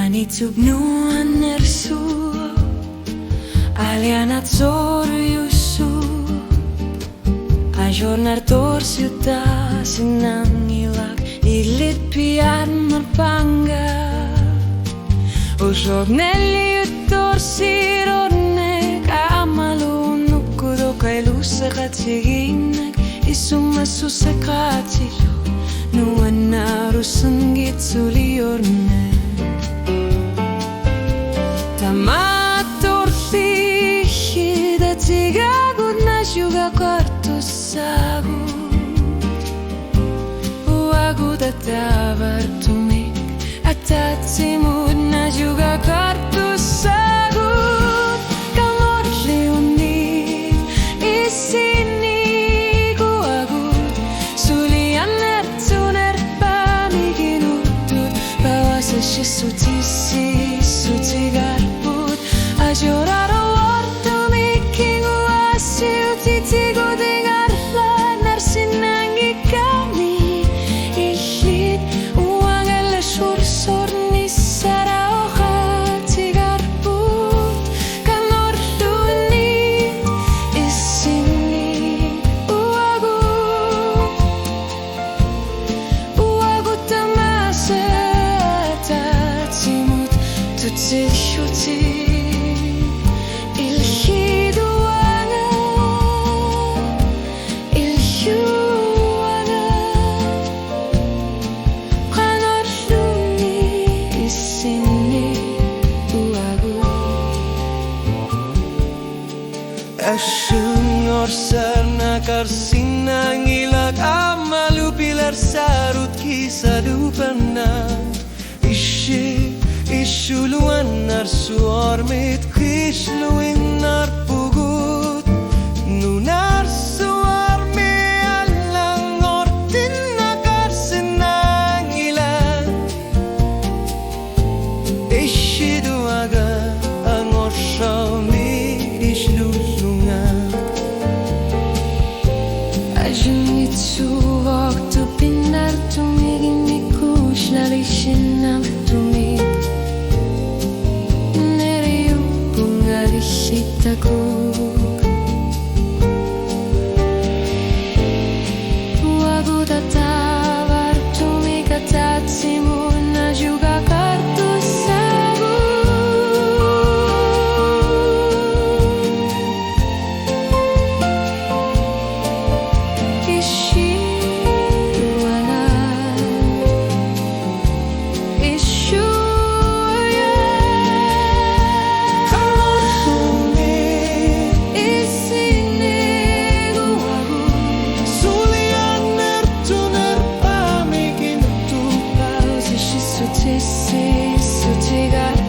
Tugnuan nersu alianat soryusu ajornar torsiuta sinangilak ilit pian merpangga usog neliut torsirornek amalunukudo kailusakatsiginek isumasusakatilo nuanarusengit suliornek Tamatorsi da tigagud na juga kartus sagu Uagud atavar tumik atatsimud na juga kartus sagu Kamor leonik isini guagud Sulian ertuner pamiginutut Bawa sesisutisi sutigar Llorar o orto miking uasiu titigo dengar lanar sinangi kami Ilit uang ele sur nisara oja tigar put Kanor duni isini uagu tamase tatimut tutsi shuti Asyur sana karsinang ilak amalu pilar sarut kisah dupana Ishuluan nar suarmit kishluin nar pugut Nunar suarme alang ortin na karsinang ilak Ishiduaga ang orsami Ajunitsu waktu pinar tumigimiku shlalishinam tumig Neriu pungarishitaku Wagu tatavar tumigatatsimu na juga kartus sagu Sutigar